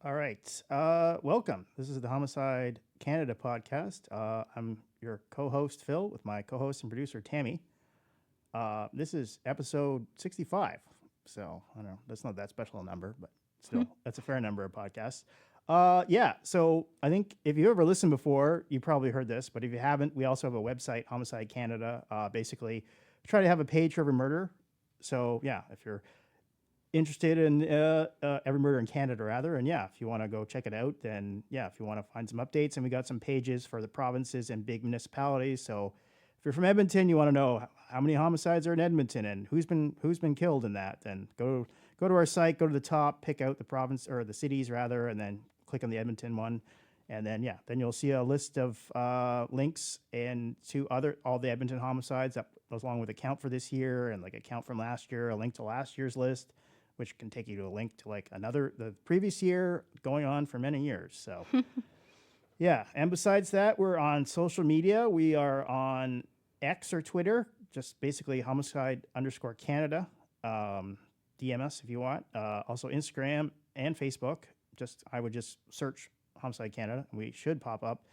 All right. Welcome. This is the Homicide Canada podcast. I'm your co-host Phil with my co-host and producer Tami. This is episode 65. So I don't know. That's not that special a number, but still, that's a fair number of podcasts. Yeah. So I think if you ever listened before, you probably heard this. But if you haven't, we also have a website, Homicide Canada. Basically, try to have a page for every murder. So yeah, if you're interested in every murder in Canada, rather. And yeah, if you want to go check it out, then yeah, if you want to find some updates, and we got some pages for the provinces and big municipalities. So if you're from Edmonton, you want to know how many homicides are in Edmonton and who's been killed in that, then go to our site, go to the top, pick out the province or the cities rather, and then click on the Edmonton one. And then yeah, then you'll see a list of links and to all the Edmonton homicides that goes along with a count for this year and like a count from last year, a link to last year's list, which can take you to a link to like the previous year going on for many years. So yeah. And besides that, we're on social media. We are on X or Twitter, just basically homicide_Canada. DM us if you want. Also Instagram and Facebook. I would just search Homicide Canada. We should pop up.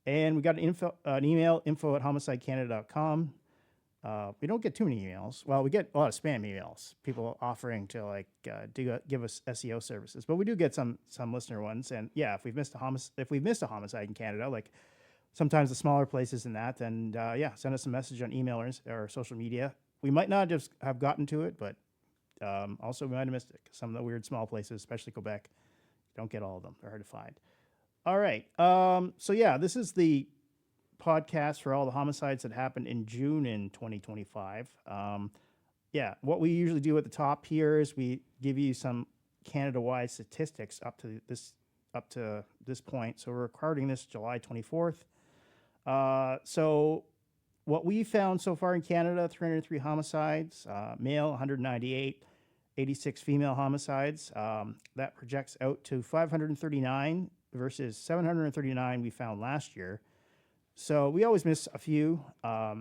And we got an email, info@homicidecanada.com. We don't get too many emails. Well, we get a lot of spam emails, people offering to give us SEO services, but we do get some listener ones. And yeah, if we've missed a homicide in Canada, like sometimes the smaller places in that, then yeah, send us a message on email or social media. We might not just have gotten to it, but also we might have missed it. Some of the weird small places, especially Quebec, don't get all of them. They're hard to find. All right. So yeah, this is the podcast for all the homicides that happened in June in 2025. Yeah, what we usually do at the top here is we give you some Canada-wide statistics up to this point. So we're recording this July 24th. So what we found so far in Canada: 303 homicides, male 198, 86 female homicides. That projects out to 539 versus 739 we found last year. So we always miss a few, but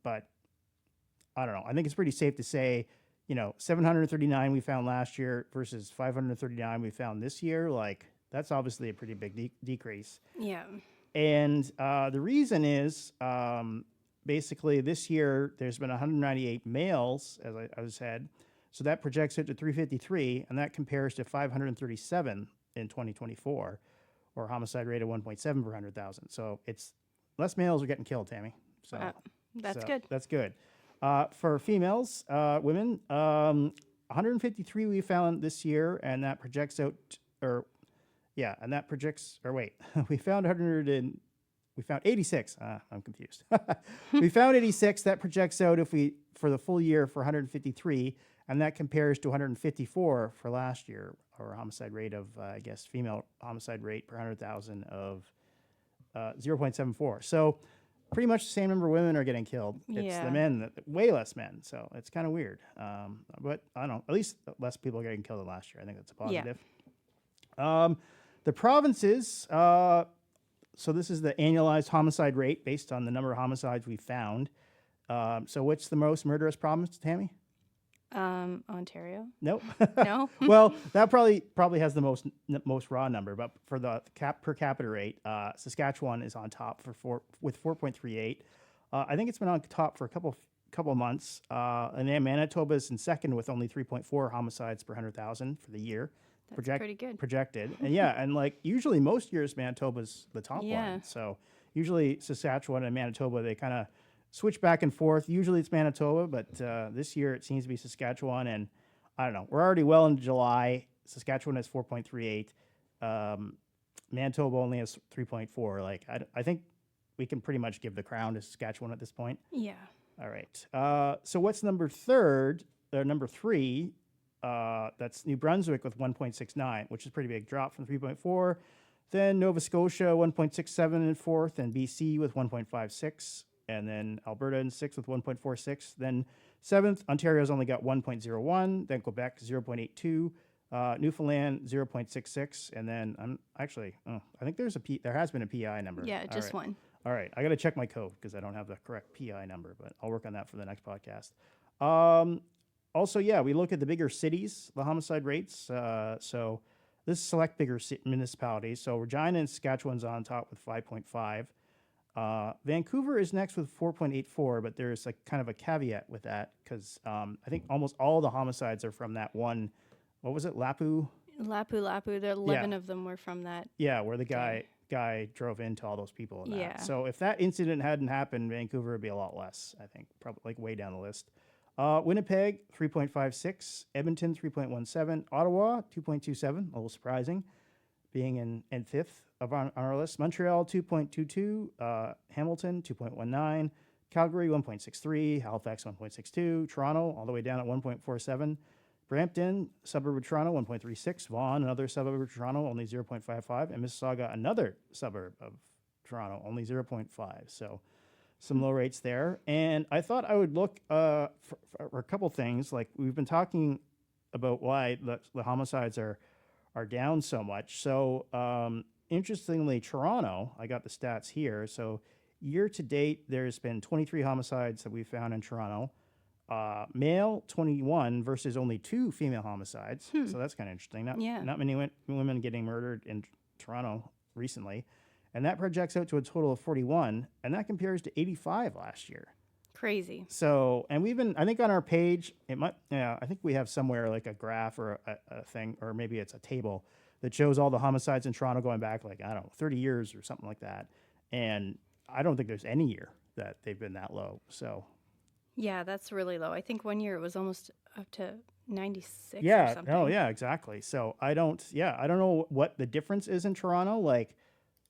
I don't know. I think it's pretty safe to say, 739 we found last year versus 539 we found this year. Like, that's obviously a pretty big decrease. Yeah. And the reason is basically this year there's been 198 males, as I said. So that projects it to 353, and that compares to 537 in 2024, or a homicide rate of 1.7 per 100,000. So it's less males are getting killed, Tami. So that's good. That's good. For females, women, 153 we found this year, and that projects out, we found 86. I'm confused. We found 86. That projects out for the full year for 153, and that compares to 154 for last year, or a homicide rate of, female homicide rate per 100,000 of 0.74. So pretty much the same number of women are getting killed. It's the men, way less men. So it's kind of weird. But I don't know, at least less people are getting killed than last year. I think that's a positive. Yeah. The provinces, so this is the annualized homicide rate based on the number of homicides we found. So what's the most murderous province, Tami? Ontario. Nope. No. Well, that probably has the most raw number, but for the per capita rate, Saskatchewan is on top with 4.38. I think it's been on top for a couple of months, and then Manitoba is in second with only 3.4 homicides per 100,000 for the year. That's pretty good. Projected, and yeah, and like usually most years Manitoba's the top one. So usually Saskatchewan and Manitoba, they kind of switch back and forth. Usually it's Manitoba, but this year it seems to be Saskatchewan. And I don't know. We're already well into July. Saskatchewan has 4.38. Manitoba only has 3.4. Like I think we can pretty much give the crown to Saskatchewan at this point. Yeah. All right. So what's number three? That's New Brunswick with 1.69, which is a pretty big drop from 3.4. Then Nova Scotia 1.67 in fourth, and BC with 1.56. And then Alberta in sixth with 1.46. Then seventh, Ontario's only got 1.01. Then Quebec 0.82. Newfoundland 0.66. And then I think there has been a PI number. Yeah, just one. All right, I got to check my code because I don't have the correct PI number, but I'll work on that for the next podcast. Also, yeah, we look at the bigger cities, the homicide rates. So This is select bigger municipalities. So Regina and Saskatchewan's on top with 5.5. Vancouver is next with 4.84, but there's like kind of a caveat with that because I think almost all the homicides are from that one. What was it, Lapu? Lapu. There 11 of them were from that. Yeah, where the guy drove into all those people. And Yeah. that. So if that incident hadn't happened, Vancouver would be a lot less. I think probably like way down the list. Winnipeg 3.56, Edmonton 3.17, Ottawa 2.27. A little surprising, being in fifth on our list. Montreal 2.22, Hamilton 2.19, Calgary 1.63, Halifax 1.62, Toronto all the way down at 1.47, Brampton, suburb of Toronto 1.36, Vaughan, another suburb of Toronto, only 0.55, and Mississauga, another suburb of Toronto, only 0.5. So some low rates there. And I thought I would look for a couple things. Like we've been talking about why the homicides are down so much. So interestingly, Toronto, I got the stats here. So year to date, there's been 23 homicides that we found in Toronto. Male 21 versus only 2 female homicides. So that's kind of interesting. Not many women getting murdered in Toronto recently. And that projects out to a total of 41, and that compares to 85 last year. Crazy. So, and we've been, I think on our page, I think we have somewhere like a graph or a thing, or maybe it's a table that shows all the homicides in Toronto going back like, I don't know, 30 years or something like that. And I don't think there's any year that they've been that low. So, yeah, that's really low. I think one year it was almost up to 96 yeah, or something. Oh, yeah, exactly. So I don't know what the difference is in Toronto. Like,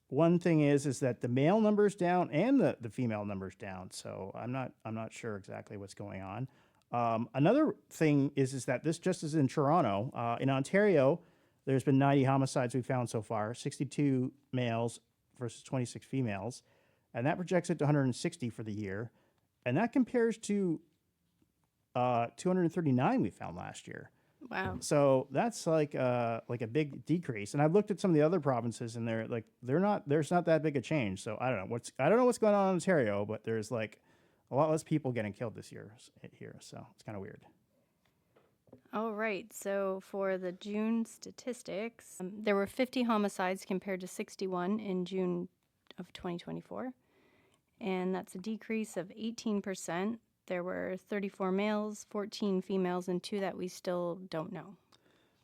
one thing is that the male number's down and the female number's down. So I'm not sure exactly what's going on. Another thing is that this just is in Toronto. In Ontario, there's been 90 homicides we found so far, 62 males versus 26 females. And that projects it to 160 for the year. And that compares to 239 we found last year. Wow. So that's like a big decrease. And I've looked at some of the other provinces, and there's not that big a change. So I don't know what's going on in Ontario, but there's like a lot less people getting killed this year here. So it's kind of weird. All right. So for the June statistics, there were 50 homicides compared to 61 in June of 2024. And that's a decrease of 18%. There were 34 males, 14 females, and 2 that we still don't know.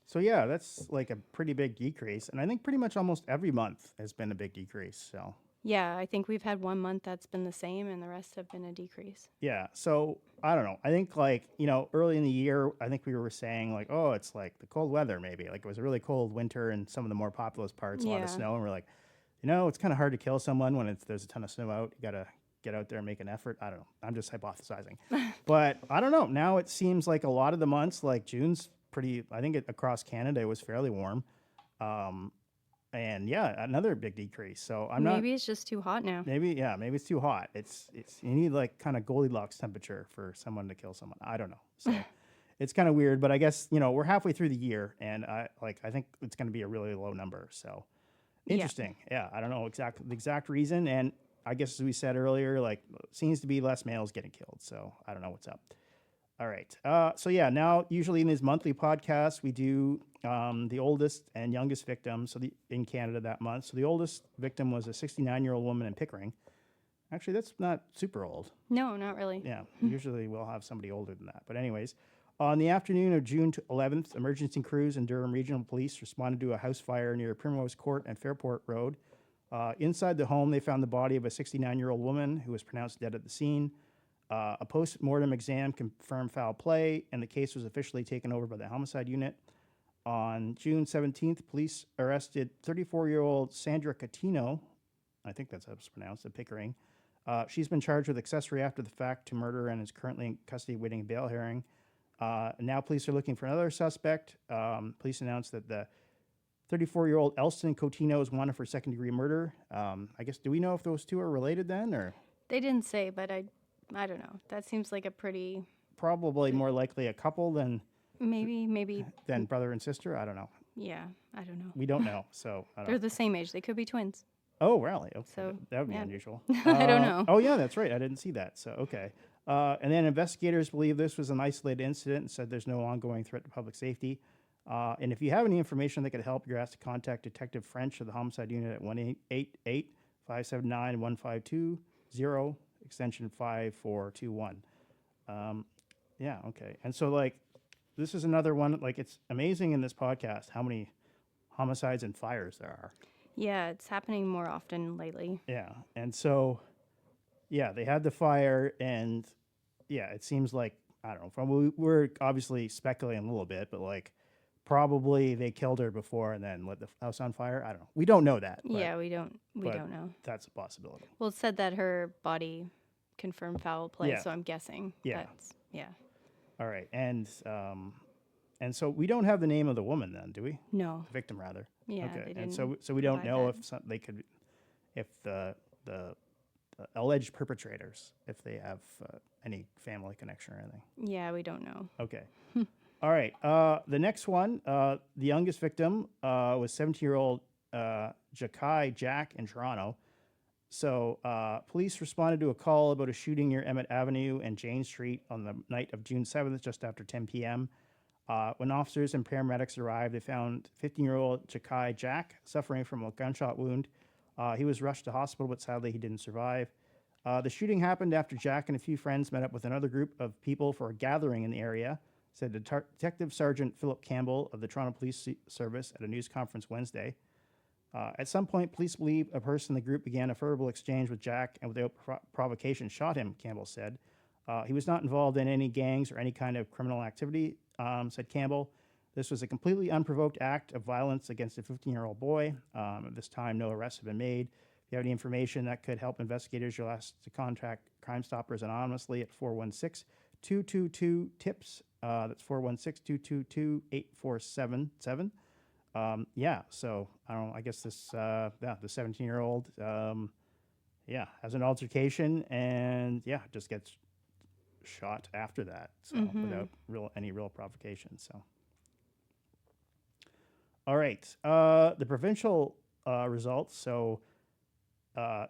So yeah, that's like a pretty big decrease. And I think pretty much almost every month has been a big decrease. So yeah, I think we've had 1 month that's been the same, and the rest have been a decrease. Yeah. So I don't know. I think early in the year, I think we were saying like, oh, it's like the cold weather maybe. Like it was a really cold winter in some of the more populous parts, a lot of snow. And we're like, it's kind of hard to kill someone when there's a ton of snow out. You got to get out there and make an effort. I don't know. I'm just hypothesizing. But I don't know. Now it seems like a lot of the months, like June's I think across Canada, it was fairly warm. And yeah, another big decrease. So maybe it's just too hot now. Maybe it's too hot. It's you need like kind of Goldilocks temperature for someone to kill someone. I don't know. So it's kind of weird, but I guess, we're halfway through the year, and I think it's going to be a really low number. So interesting. Yeah. I don't know the exact reason. And I guess as we said earlier, like seems to be less males getting killed. So I don't know what's up. All right. So yeah, now usually in these monthly podcasts, we do the oldest and youngest victim. So in Canada that month. So the oldest victim was a 69-year-old woman in Pickering. Actually, that's not super old. No, not really. Yeah. Usually we'll have somebody older than that. But anyways, on the afternoon of June 11th, emergency crews and Durham Regional Police responded to a house fire near Primrose Court and Fairport Road. Inside the home, they found the body of a 69-year-old woman who was pronounced dead at the scene. A post-mortem exam confirmed foul play, and the case was officially taken over by the homicide unit. On June 17th, police arrested 34-year-old Sandra Catino, I think that's how it's pronounced, at Pickering. She's been charged with accessory after the fact to murder and is currently in custody awaiting a bail hearing. Now police are looking for another suspect. Police announced that the 34-year-old Elston Coutinho is wanted for second-degree murder. I guess, do we know if those two are related then, or? They didn't say, but I don't know. That seems like a pretty... Probably more likely a couple than... Maybe... Than brother and sister? I don't know. Yeah, I don't know. We don't know, so... They're the same age. They could be twins. Oh, really? Okay. So, that would be unusual. I don't know. Oh, yeah, that's right. I didn't see that, so okay. And then investigators believe this was an isolated incident and said there's no ongoing threat to public safety. And if you have any information that could help, you're asked to contact Detective French of the Homicide Unit at 1-888-579-1520, extension 5421. Yeah, okay. And so, like, this is another one, like, it's amazing in this podcast how many homicides and fires there are. Yeah, it's happening more often lately. Yeah. And so, yeah, they had the fire, and yeah, it seems like, I don't know, we're obviously speculating a little bit, but like, probably they killed her before and then lit the house on fire. I don't know. We don't know that. Yeah, we don't but know. That's a possibility. Well, it said that her body confirmed foul play, Yeah. so I'm guessing. Yeah. Yeah. All right. And so we don't have the name of the woman then, do we? No. The victim, rather. Yeah. Okay. They And didn't so we don't provide know that. if the alleged perpetrators, if they have any family connection or anything. Yeah, we don't know. Okay. All right. The next one, the youngest victim was 17-year-old Jakai Jack in Toronto. So police responded to a call about a shooting near Emmett Avenue and Jane Street on the night of June 7th, just after 10 p.m. When officers and paramedics arrived, they found 15-year-old Jakai Jack suffering from a gunshot wound. He was rushed to hospital, but sadly he didn't survive. The shooting happened after Jack and a few friends met up with another group of people for a gathering in the area, said Detective Sergeant Philip Campbell of the Toronto Police Service at a news conference Wednesday. At some point, police believe a person in the group began a verbal exchange with Jack and without provocation shot him, Campbell said. He was not involved in any gangs or any kind of criminal activity, said Campbell. This was a completely unprovoked act of violence against a 15-year-old boy. At this time, no arrests have been made. If you have any information that could help investigators, you're asked to contact Crime Stoppers anonymously at 416-222-TIPS. That's 416-222-8477. Yeah, so I don't know, I guess this, the 17-year-old, has an altercation and, just gets shot after that, so without any real provocation, so. All right, the provincial results, so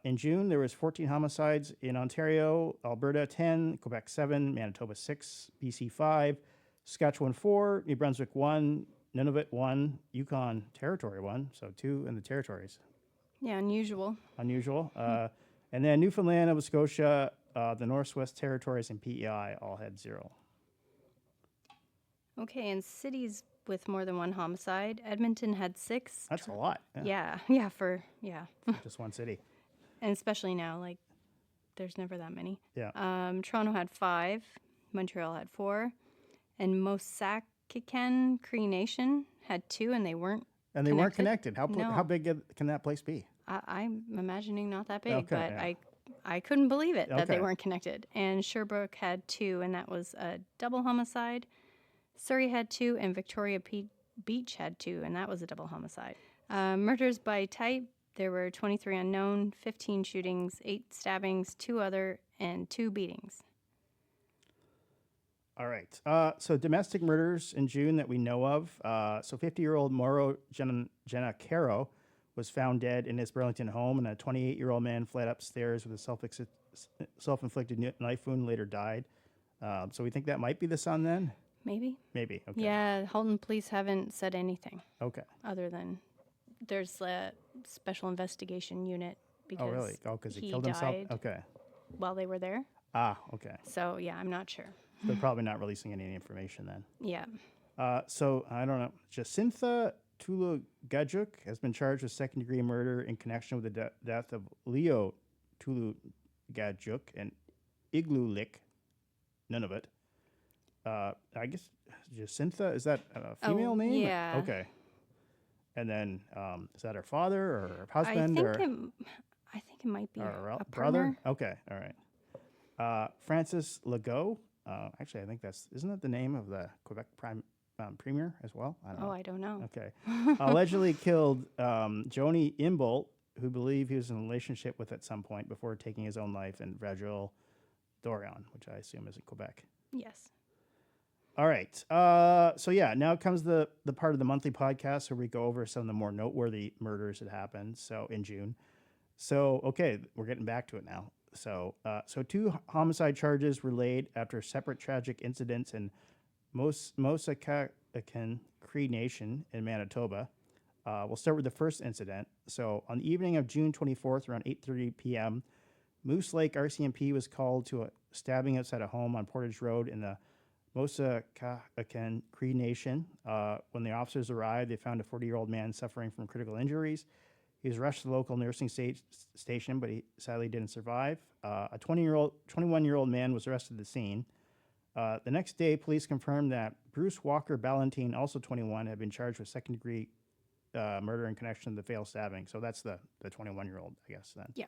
in June, there was 14 homicides in Ontario, Alberta 10, Quebec 7, Manitoba 6, BC 5, Saskatchewan 4, New Brunswick 1, Nunavut 1, Yukon Territory 1, so 2 in the territories. Yeah, unusual. And then Newfoundland, Nova Scotia, the Northwest Territories, and PEI all had 0. Okay, and cities with more than one homicide, Edmonton had 6. That's a lot. Yeah, Just one city. And especially now, like, there's never that many. Yeah. Toronto had 5, Montreal had 4, and Mossackickan Cree Nation had 2, and they weren't. And they weren't connected. How big can that place be? I'm imagining not that big, Okay, but yeah. I couldn't believe it that they Okay. weren't connected. And Sherbrooke had 2, and that was a double homicide. Surrey had 2, and Victoria Beach had 2, and that was a double homicide. Murders by type, there were 23 unknown, 15 shootings, 8 stabbings, 2 other, and 2 beatings. All right. So domestic murders in June that we know of. So 50-year-old Mauro Giannacaro was found dead in his Burlington home, and a 28-year-old man fled upstairs with a self-inflicted knife wound, later died. So we think that might be the son then? Maybe. Maybe. Okay. Yeah, Halton police haven't said anything Okay. other than there's a special investigation unit because Oh, really? Oh, because he killed himself? died Okay. while they were there. Ah, okay. So, yeah, I'm not sure. They're probably not releasing any information then. Yeah. So, I don't know. Jacintha Tulugajuk has been charged with second-degree murder in connection with the death of Leo Tulugajuk and Iglulik, Nunavut. I guess Jacintha, is that a female name? yeah. Okay. And then, is that her father or her husband? I think it might be or a brother? partner. Okay, all right. Francis Legault. Actually, I think isn't that the name of the Quebec premier as well? I don't know. Oh, I don't know. Okay. Allegedly killed Joni Imbolt, who believed he was in a relationship with at some point before taking his own life in Vragil Dorion, which I assume is in Quebec. Yes. All right. So yeah, now comes the part of the monthly podcast where we go over some of the more noteworthy murders that happened. So in June. So okay, we're getting back to it now. So 2 homicide charges were laid after separate tragic incidents in Mossackickan Cree Nation in Manitoba. We'll start with the first incident. So on the evening of June 24th, around 8:30 p.m., Moose Lake RCMP was called to a stabbing outside a home on Portage Road in the Mosakaken Cree Nation. When the officers arrived, they found a 40-year-old man suffering from critical injuries. He was rushed to the local nursing station, but he sadly didn't survive. A 21-year-old man was arrested at the scene. The next day, police confirmed that Bruce Walker Ballantine, also 21, had been charged with second-degree murder in connection to the failed stabbing. So that's the 21-year-old, I guess, then. Yeah.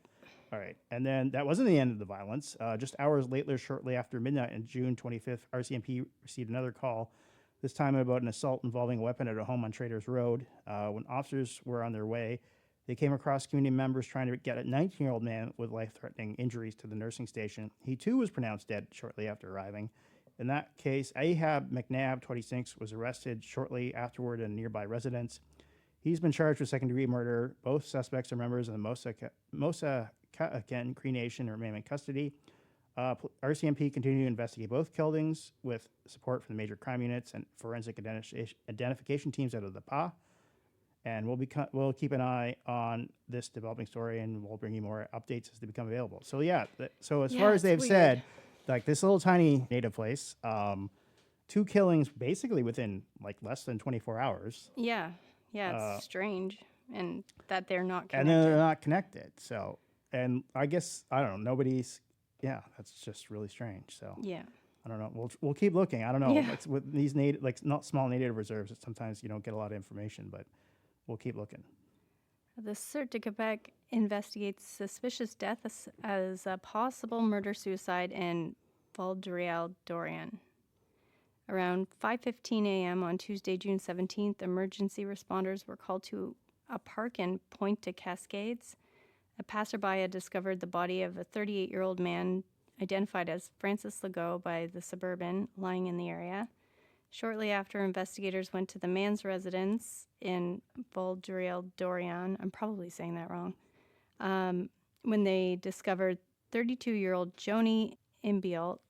All right. And then that wasn't the end of the violence. Just hours later, shortly after midnight on June 25th, RCMP received another call, this time about an assault involving a weapon at a home on Traders Road. When officers were on their way, they came across community members trying to get a 19-year-old man with life-threatening injuries to the nursing station. He, too, was pronounced dead shortly after arriving. In that case, Ahab McNabb, 26, was arrested shortly afterward in a nearby residence. He's been charged with second-degree murder. Both suspects are members of the Mosakaken Cree Nation and remain in custody. RCMP continued to investigate both killings with support from the major crime units and forensic identification teams out of the PA. And we'll keep an eye on this developing story, and we'll bring you more updates as they become available. So yeah, so as far as they've said, like this little tiny native place, 2 killings basically within like less than 24 hours. Yeah. Yeah, it's strange, and that they're not connected. And then they're not connected. So, and I guess, I don't know, that's just really strange. So, yeah. I don't know. We'll keep looking. I don't know. Yeah. Like with these not small native reserves, sometimes you don't get a lot of information, but we'll keep looking. The Cert de Quebec investigates suspicious death as a possible murder-suicide in Val-d'Oréal-Dorion. Around 5:15 a.m. on Tuesday, June 17th, emergency responders were called to a park in Pointe de Cascades. A passerby had discovered the body of a 38-year-old man identified as Francis Legault by the Suburban lying in the area. Shortly after, investigators went to the man's residence in Val-d'Oréal-Dorion. I'm probably saying that wrong. When they discovered 32-year-old Joni Imbialt.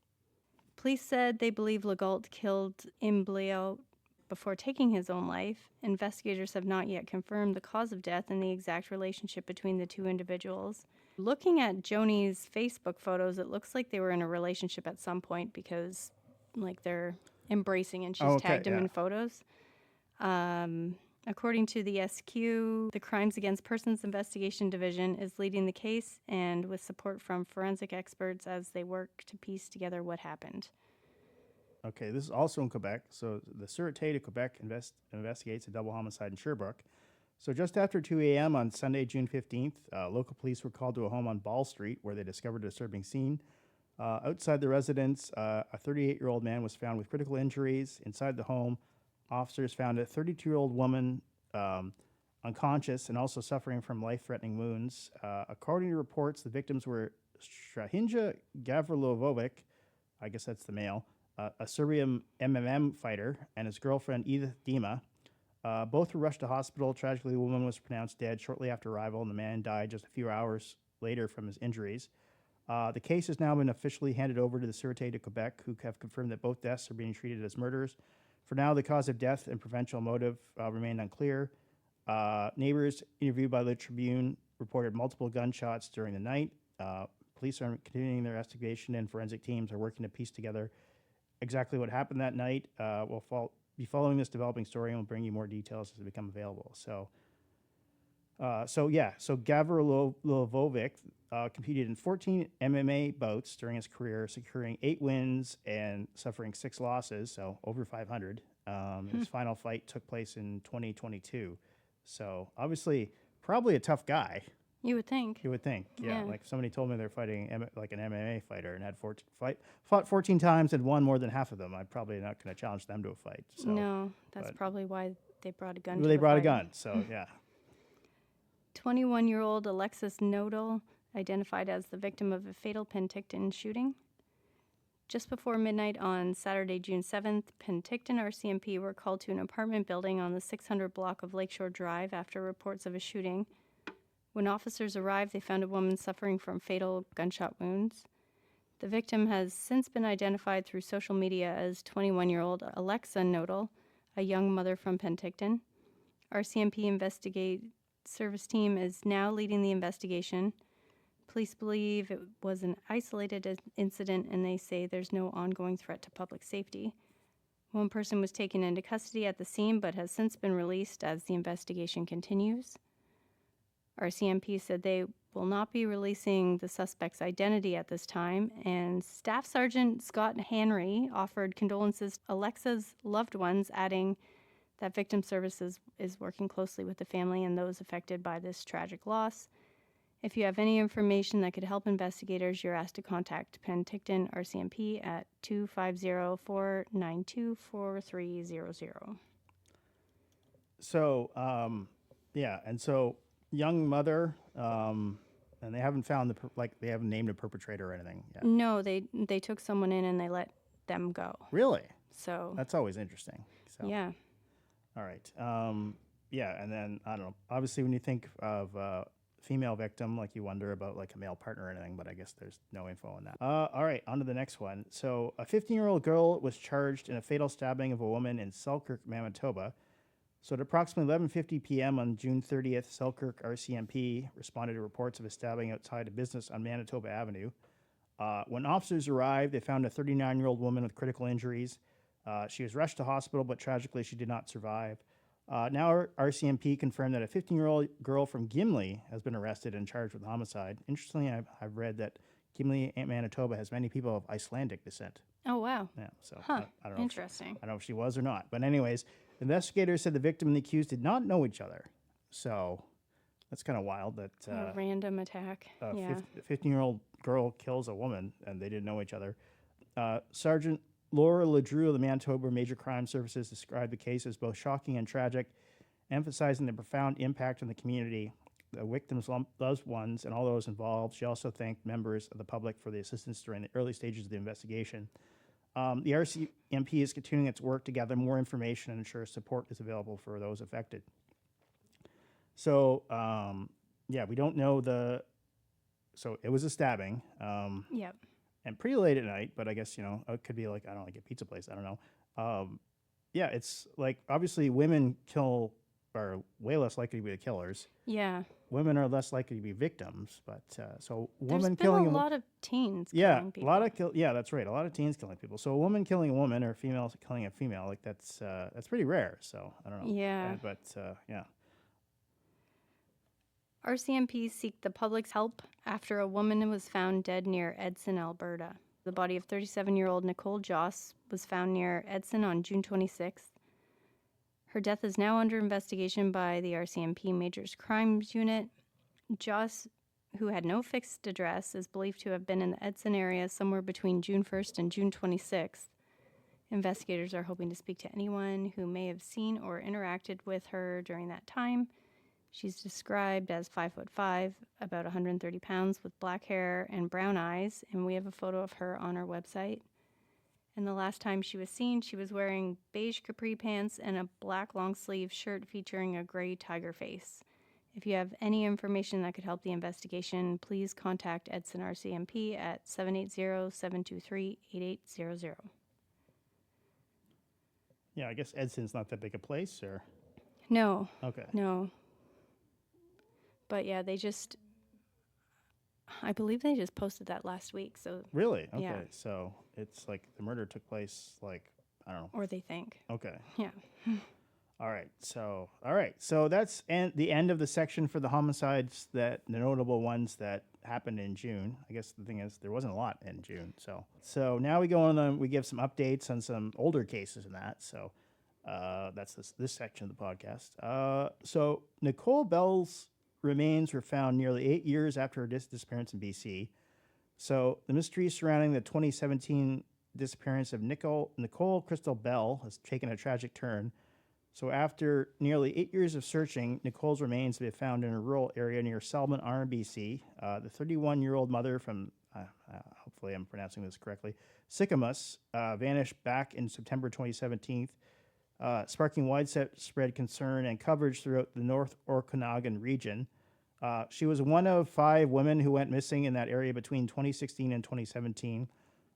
Police said they believe Legault killed Imbliot before taking his own life. Investigators have not yet confirmed the cause of death and the exact relationship between the two individuals. Looking at Joni's Facebook photos, it looks like they were in a relationship at some point because, like, they're embracing and she's tagged him in photos. According to the SQ, the Crimes Against Persons Investigation Division is leading the case and with support from forensic experts as they work to piece together what happened. Okay, this is also in Quebec. So the Sûreté de Quebec investigates a double homicide in Sherbrooke. So just after 2 a.m. on Sunday, June 15th, local police were called to a home on Ball Street where they discovered a disturbing scene. Outside the residence, a 38-year-old man was found with critical injuries. Inside the home, officers found a 32-year-old woman unconscious and also suffering from life-threatening wounds. According to reports, the victims were Strahinja Gavrilovovic, I guess that's the male, a Serbian MMA fighter, and his girlfriend Edith Dima. Both were rushed to hospital. Tragically, the woman was pronounced dead shortly after arrival, and the man died just a few hours later from his injuries. The case has now been officially handed over to the Sûreté de Quebec, who have confirmed that both deaths are being treated as murders. For now, the cause of death and provincial motive remain unclear. Neighbors interviewed by the Tribune reported multiple gunshots during the night. Police are continuing their investigation, and forensic teams are working to piece together exactly what happened that night. We'll be following this developing story, and we'll bring you more details as they become available. So Gavrilovovic competed in 14 MMA bouts during his career, securing 8 wins and suffering 6 losses, so over 500. His final fight took place in 2022. So obviously, probably a tough guy. You would think. You would think, yeah. Like somebody told me they're fighting like an MMA fighter and had fought 14 times and won more than half of them. I'm probably not going to challenge them to a fight. So, no, that's probably why they brought a gun. They brought a gun, so yeah. 21-year-old Alexis Nodal identified as the victim of a fatal Penticton shooting. Just before midnight on Saturday, June 7th, Penticton RCMP were called to an apartment building on the 600 block of Lakeshore Drive after reports of a shooting. When officers arrived, they found a woman suffering from fatal gunshot wounds. The victim has since been identified through social media as 21-year-old Alexa Nodal, a young mother from Penticton. RCMP investigate service team is now leading the investigation. Police believe it was an isolated incident, and they say there's no ongoing threat to public safety. One person was taken into custody at the scene but has since been released as the investigation continues. RCMP said they will not be releasing the suspect's identity at this time, and Staff Sergeant Scott Henry offered condolences to Alexa's loved ones, adding that Victim Services is working closely with the family and those affected by this tragic loss. If you have any information that could help investigators, you're asked to contact Penticton RCMP at 250-492-4300. So, and so young mother, and they haven't found they haven't named a perpetrator or anything yet. No, they took someone in and they let them go. Really? So That's always interesting. So. yeah. All right. And then, I don't know, obviously when you think of female victim, like you wonder about like a male partner or anything, but I guess there's no info on that. All right, on to the next one. So a 15-year-old girl was charged in a fatal stabbing of a woman in Selkirk, Manitoba. So at approximately 11:50 p.m. on June 30th, Selkirk RCMP responded to reports of a stabbing outside a business on Manitoba Avenue. When officers arrived, they found a 39-year-old woman with critical injuries. She was rushed to hospital, but tragically she did not survive. Now RCMP confirmed that a 15-year-old girl from Gimli has been arrested and charged with homicide. Interestingly, I've read that Gimli, Manitoba, has many people of Icelandic descent. Oh, wow. Yeah, so Huh. I don't know. Interesting. I don't know if she was or not. But anyways, investigators said the victim and the accused did not know each other. So that's kind of wild that A random attack. Yeah. 15-year-old girl kills a woman and they didn't know each other. Sergeant Laura Ledrew of the Manitoba Major Crime Services described the case as both shocking and tragic, emphasizing the profound impact on the community, the victims' loved ones, and all those involved. She also thanked members of the public for the assistance during the early stages of the investigation. The RCMP is continuing its work to gather more information and ensure support is available for those affected. So, we don't know so it was a stabbing. Yep. And pretty late at night, but I guess, it could be like, I don't know, like a pizza place. I don't know. It's like, obviously women are way less likely to be the killers. Yeah. Women are less likely to be victims, but so a woman There's been killing a lot of teens yeah, killing people. that's right. A lot of teens killing people. So a woman killing a woman or a female killing a female, like that's pretty rare. So I don't know. Yeah. Yeah. RCMP seek the public's help after a woman was found dead near Edson, Alberta. The body of 37-year-old Nicole Joss was found near Edson on June 26th. Her death is now under investigation by the RCMP Majors Crimes Unit. Joss, who had no fixed address, is believed to have been in the Edson area somewhere between June 1st and June 26th. Investigators are hoping to speak to anyone who may have seen or interacted with her during that time. She's described as 5'5", about 130 pounds, with black hair and brown eyes, and we have a photo of her on our website. And the last time she was seen, she was wearing beige capri pants and a black long-sleeve shirt featuring a gray tiger face. If you have any information that could help the investigation, please contact Edson RCMP at 780-723-8800. Yeah, I guess Edson's not that big a place, or? No. Okay. No. But yeah, I believe they just posted that last week. So Really? Okay. Yeah. So it's like the murder took place, like, I don't know. or they think. Okay. Yeah. All right. So that's the end of the section for the homicides, the notable ones that happened in June. I guess the thing is there wasn't a lot in June. So now we go on, we give some updates on some older cases and that. So that's this section of the podcast. So Nicole Bell's remains were found nearly 8 years after her disappearance in BC. So the mystery surrounding the 2017 disappearance of Nicole Crystal Bell has taken a tragic turn. So after nearly 8 years of searching, Nicole's remains have been found in a rural area near Salmon Arm, BC. The 31-year-old mother from, hopefully I'm pronouncing this correctly, Sycamus, vanished back in September 2017, sparking widespread concern and coverage throughout the North Okanagan region. She was one of 5 women who went missing in that area between 2016 and 2017.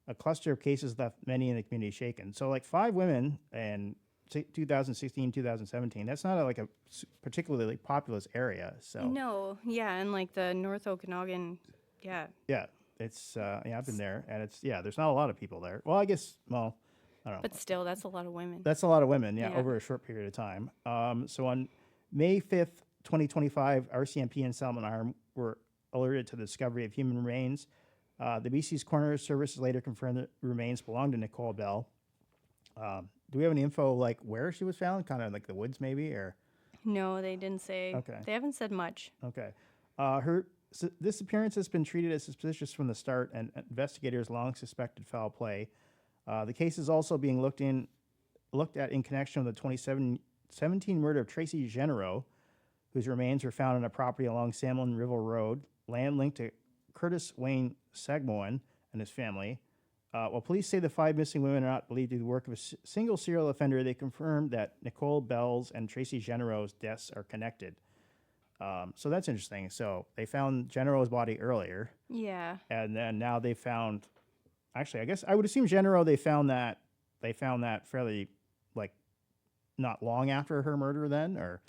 A cluster of cases left many in the community shaken. So like 5 women, and 2016, 2017. That's not like a particularly populous area. So No, yeah, and like the North Okanagan, yeah. yeah, it's yeah, I've been there, and it's there's not a lot of people there. Well, I guess I don't know. But still, that's a lot of women. That's a lot of women, yeah, Yeah. over a short period of time. So on May 5th, 2025, RCMP and Salmon Arm were alerted to the discovery of human remains. The BC's Coroner Service later confirmed that remains belonged to Nicole Bell. Do we have any info like where she was found? Kind of like the woods, maybe, or No, they didn't say. Okay. They haven't said much. okay. Her disappearance has been treated as suspicious from the start, and investigators long suspected foul play. The case is also being looked at in connection with the 2017 murder of Tracy Genero, whose remains were found on a property along Salmon River Road, land linked to Curtis Wayne Sagmoan and his family. While police say the 5 missing women are not believed to be the work of a single serial offender, they confirmed that Nicole Bell's and Tracy Genero's deaths are connected. So that's interesting. So they found Genero's body earlier, Yeah. and then now they found. Actually, I guess I would assume Genero they found that fairly like not long after her murder. Then or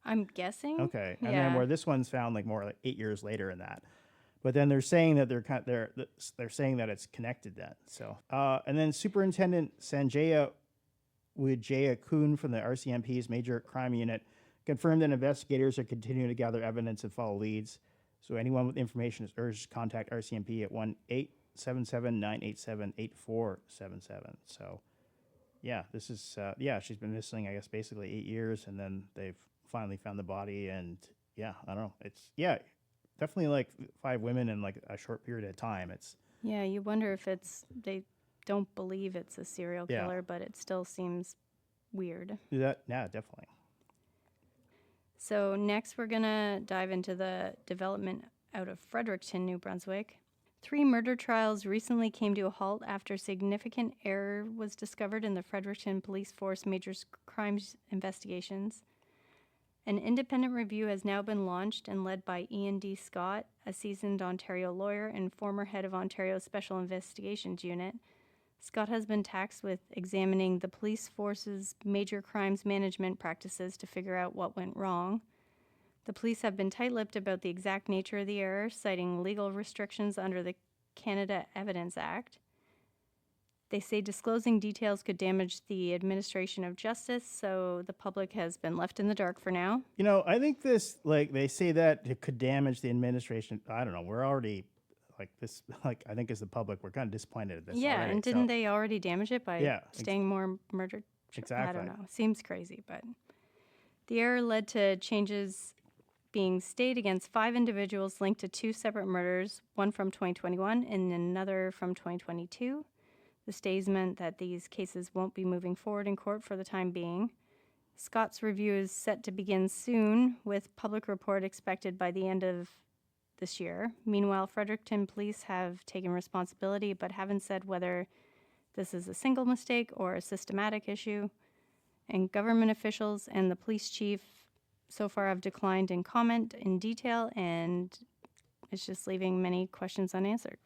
I'm guessing. okay, and Yeah. then where this one's found like more like 8 years later in that. But then they're saying that they're saying that it's connected then. So and then Superintendent Sanjaya Wijaya Kun from the RCMP's Major Crime Unit confirmed that investigators are continuing to gather evidence and follow leads. So anyone with information is urged to contact RCMP at 1-877-987-8477. So yeah, this is she's been missing I guess basically 8 years, and then they've finally found the body, and I don't know. It's definitely like 5 women in like a short period of time. It's Yeah, you wonder if they don't believe it's a serial Yeah. killer, but it still seems weird. definitely. So next we're going to dive into the development out of Fredericton, New Brunswick. 3 murder trials recently came to a halt after significant error was discovered in the Fredericton Police Force major crimes investigations. An independent review has now been launched and led by Ian D. Scott, a seasoned Ontario lawyer and former head of Ontario's Special Investigations Unit. Scott has been tasked with examining the police force's major crimes management practices to figure out what went wrong. The police have been tight-lipped about the exact nature of the error, citing legal restrictions under the Canada Evidence Act. They say disclosing details could damage the administration of justice, so the public has been left in the dark for now. I think this, like, they say that it could damage the administration. I don't know. We're already, like, this, like, I think as the public, we're kind of disappointed at this Yeah, already. and didn't they already damage it by staying more murdered? Exactly. I don't know. Seems crazy, but the error led to changes being stayed against 5 individuals linked to 2 separate murders, one from 2021 and another from 2022. The stays meant that these cases won't be moving forward in court for the time being. Scott's review is set to begin soon, with public report expected by the end of this year. Meanwhile, Fredericton police have taken responsibility but haven't said whether this is a single mistake or a systematic issue. And government officials and the police chief so far have declined in comment in detail, and it's just leaving many questions unanswered.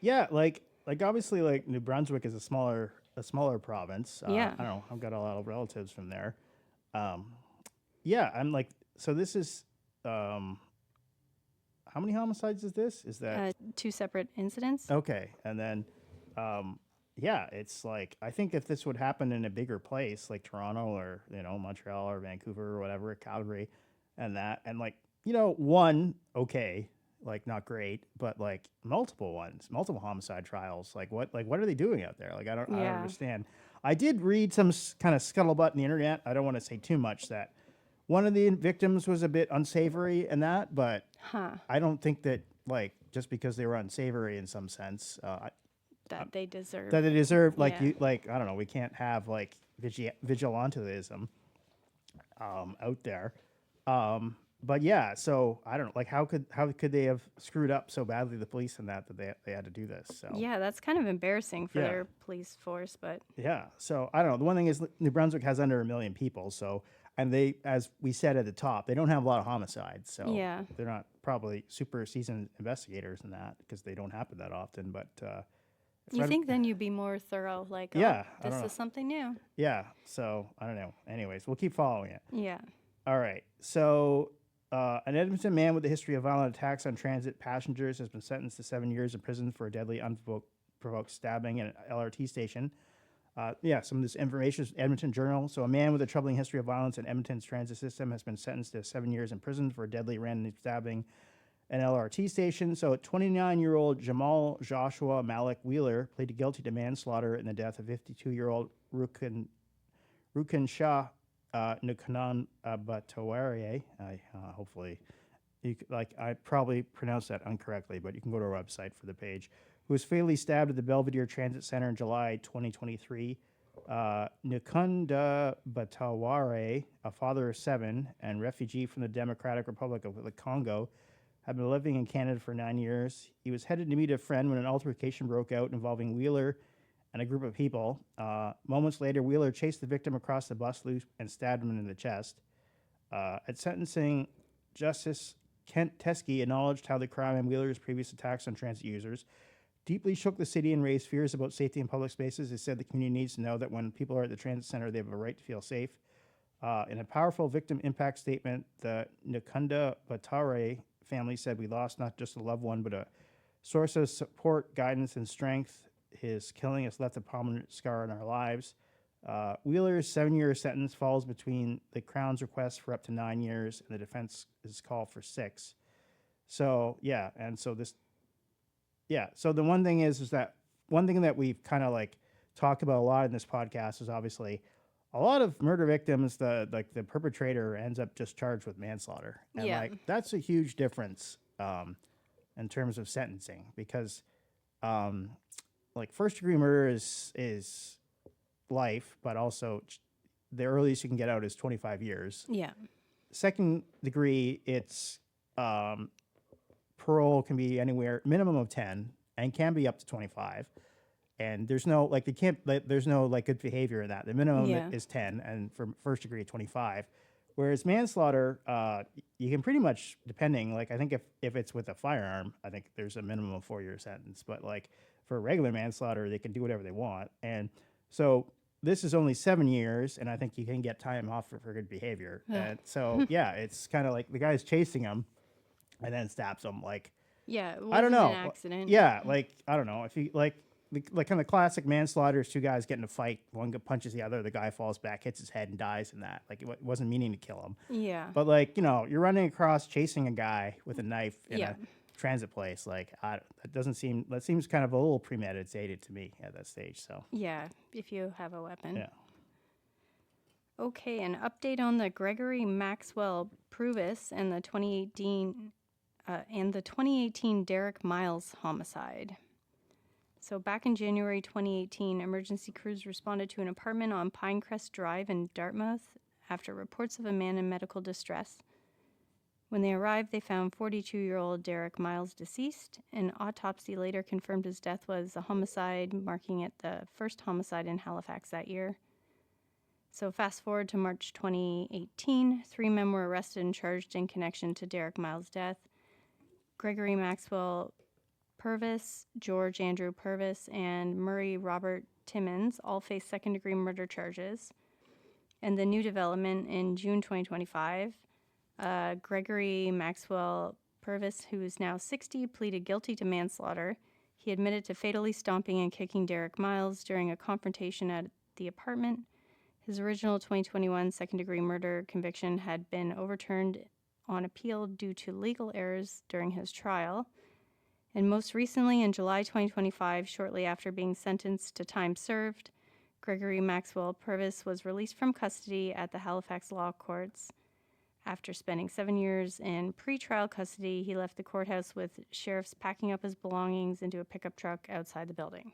Yeah, like obviously, like New Brunswick is a smaller province. Yeah. I don't know. I've got a lot of relatives from there. I'm like, so this is, how many homicides is this? Is that 2 separate incidents. okay? And then, it's like I think if this would happen in a bigger place like Toronto or Montreal or Vancouver or whatever, Calgary, and like one okay. Like not great, but like multiple homicide trials. Like what are they doing out there? Like I don't understand. I did read some kind of scuttlebutt in the internet. I don't want to say too much that one of the victims was a bit unsavory in that, but I don't think that like just because they were unsavory in some sense That they deserve. like you like I don't know. We can't have like vigilantism out there. But yeah, so I don't know, like how could they have screwed up so badly, the police, and that they had to do this? So Yeah, that's kind of embarrassing for their police force, but yeah, so I don't know. The one thing is New Brunswick has under 1 million people, so and they, as we said at the top, they don't have a lot of homicides, so they're not probably super seasoned investigators in that because they don't happen that often. But You think then you'd be more thorough, like, Yeah, oh, this is something new. Yeah, so I don't know. Anyways, we'll keep following it. Yeah. All right. So, an Edmonton man with a history of violent attacks on transit passengers has been sentenced to 7 years in prison for a deadly unprovoked stabbing at an LRT station. Some of this information is Edmonton Journal. So, a man with a troubling history of violence in Edmonton's transit system has been sentenced to 7 years in prison for a deadly random stabbing at an LRT station. So, 29-year-old Jamal Joshua Malik Wheeler pleaded guilty to manslaughter in the death of 52-year-old Rukin Shah Nukanan Batawariye. Hopefully, I probably pronounced that incorrectly, but you can go to our website for the page. Who was fatally stabbed at the Belvedere Transit Center in July 2023. Nukunda Bataware, a father of 7 and refugee from the Democratic Republic of the Congo, had been living in Canada for 9 years. He was headed to meet a friend when an altercation broke out involving Wheeler and a group of people. Moments later, Wheeler chased the victim across the bus loop and stabbed him in the chest. At sentencing, Justice Kent Teskey acknowledged how the crime and Wheeler's previous attacks on transit users deeply shook the city and raised fears about safety in public spaces. He said the community needs to know that when people are at the transit center, they have a right to feel safe. In a powerful victim impact statement, the Nkunda Batare family said, "We lost not just a loved one, but a source of support, guidance, and strength. His killing has left a permanent scar in our lives." Wheeler's 7-year sentence falls between the Crown's request for up to 9 years and the defense's call for 6. So, so the one thing is that one thing that we've kind of like talked about a lot in this podcast is obviously a lot of murder victims, the perpetrator ends up just charged with manslaughter. And that's a huge difference in terms of sentencing, because first degree murder is life, but also the earliest you can get out is 25 years. Yeah. Second degree, it's parole can be anywhere minimum of 10 and can be up to 25. And there's no there's no good behavior in that. The minimum is 10, and for first degree 25. Whereas manslaughter, you can pretty much, depending, I think if it's with a firearm, I think there's a minimum of 4-year sentence. But for regular manslaughter, they can do whatever they want. And so this is only 7 years, and I think you can get time off for good behavior. And so, it's kind of like the guy's chasing him and then stabs him. It I don't know. An accident. Yeah, I don't know. If you kind of classic manslaughter is two guys getting in a fight, one punches the other, the guy falls back, hits his head, and dies in that. It wasn't meaning to kill him. Yeah. But you're running across chasing a guy with a knife in a transit place. That seems kind of a little premeditated to me at that stage. So yeah, if you have a weapon. Yeah. Okay, an update on the Gregory Maxwell Purvis and the 2018 Derek Miles homicide. So back in January 2018, emergency crews responded to an apartment on Pinecrest Drive in Dartmouth after reports of a man in medical distress. When they arrived, they found 42-year-old Derek Miles deceased. An autopsy later confirmed his death was a homicide, marking it the first homicide in Halifax that year. So fast forward to March 2018, 3 men were arrested and charged in connection to Derek Miles' death. Gregory Maxwell Purvis, George Andrew Purvis, and Murray Robert Timmons all face second-degree murder charges. And the new development in June 2025, Gregory Maxwell Purvis, who is now 60, pleaded guilty to manslaughter. He admitted to fatally stomping and kicking Derek Miles during a confrontation at the apartment. His original 2021 second-degree murder conviction had been overturned on appeal due to legal errors during his trial. And most recently, in July 2025, shortly after being sentenced to time served, Gregory Maxwell Purvis was released from custody at the Halifax Law Courts. After spending 7 years in pretrial custody, he left the courthouse with sheriffs packing up his belongings into a pickup truck outside the building.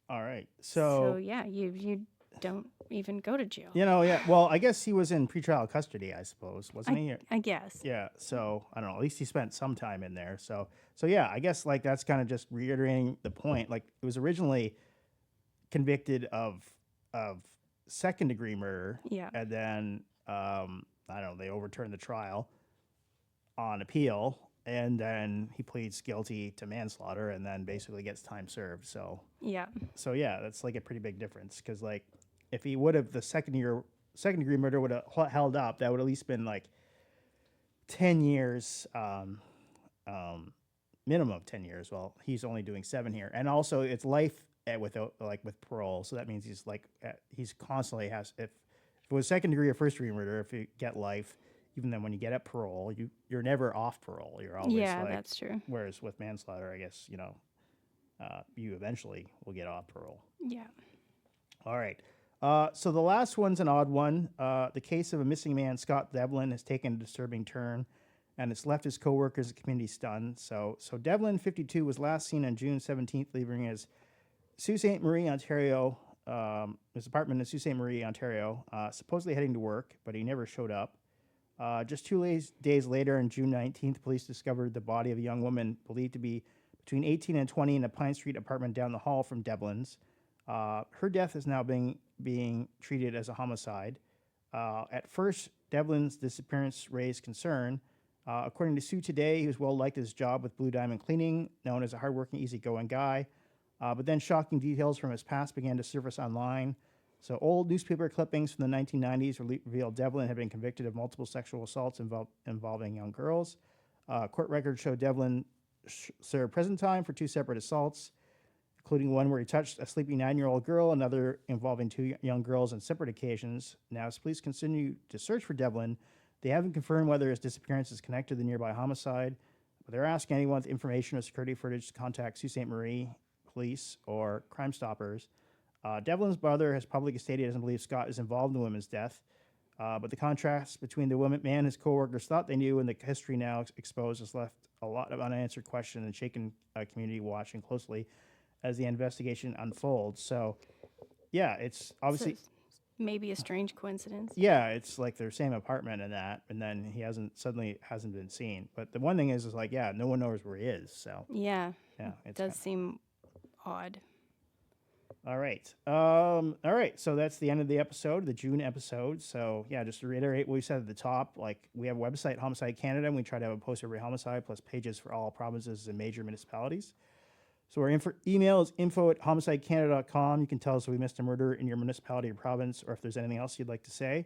All right. So you don't even go to jail. Well, I guess he was in pretrial custody, I suppose, wasn't he? I guess. Yeah. So I don't know. At least he spent some time in there. So yeah, I guess that's kind of just reiterating the point. It was originally convicted of second degree murder. Yeah. And then I don't know, they overturned the trial on appeal, and then he pleads guilty to manslaughter, and then basically gets time served. So Yeah. yeah, that's like a pretty big difference because like if he would have the second degree murder would have held up, that would at least been like 10 years, minimum of 10 years. Well, he's only doing 7 here, and also it's life without like with parole. So that means he's like he's constantly has if it was second degree or first degree murder, if you get life, even then when you get at parole, you're never off parole. You're always Yeah, like, that's true. whereas with manslaughter, I guess you eventually will get off parole. Yeah. All right. So the last one's an odd one. The case of a missing man, Scott Devlin, has taken a disturbing turn, and it's left his coworkers and community stunned. So Devlin, 52, was last seen on June 17th, leaving his Sault Ste. Marie, Ontario, his apartment in Sault Ste. Marie, Ontario, supposedly heading to work, but he never showed up. Just 2 days later, on June 19th, police discovered the body of a young woman believed to be between 18 and 20 in a Pine Street apartment down the hall from Devlin's. Her death is now being treated as a homicide. At first, Devlin's disappearance raised concern. According to Sue Today, he was well liked at his job with Blue Diamond Cleaning, known as a hardworking, easygoing guy. But then shocking details from his past began to surface online. So old newspaper clippings from the 1990s revealed Devlin had been convicted of multiple sexual assaults involving young girls. Court records show Devlin served prison time for 2 separate assaults, including one where he touched a sleeping 9-year-old girl, another involving 2 young girls on separate occasions. Now, as police continue to search for Devlin, they haven't confirmed whether his disappearance is connected to the nearby homicide, but they're asking anyone with information or security footage to contact Sault Ste. Marie police or Crime Stoppers. Devlin's brother has publicly stated he doesn't believe Scott is involved in the woman's death, but the contrast between the man and his coworkers thought they knew and the history now exposed has left a lot of unanswered questions and shaken community watching closely as the investigation unfolds. So, yeah, it's obviously maybe a strange coincidence. yeah, it's like their same apartment and that, and then he hasn't been seen. But the one thing is like, yeah, no one knows where he is. So Yeah. yeah, It does seem odd. all right. All right. So that's the end of the episode, the June episode. So yeah, just to reiterate what we said at the top, like we have a website, Homicide Canada, and we try to have a post every homicide plus pages for all provinces and major municipalities. So our email is info@homicidecanada.com. You can tell us if we missed a murder in your municipality or province, or if there's anything else you'd like to say.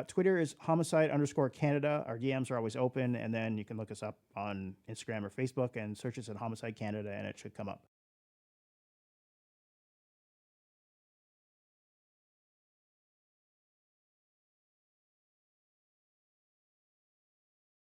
Twitter is homicide_Canada. Our DMs are always open, and then you can look us up on Instagram or Facebook and search us at Homicide Canada, and it should come up.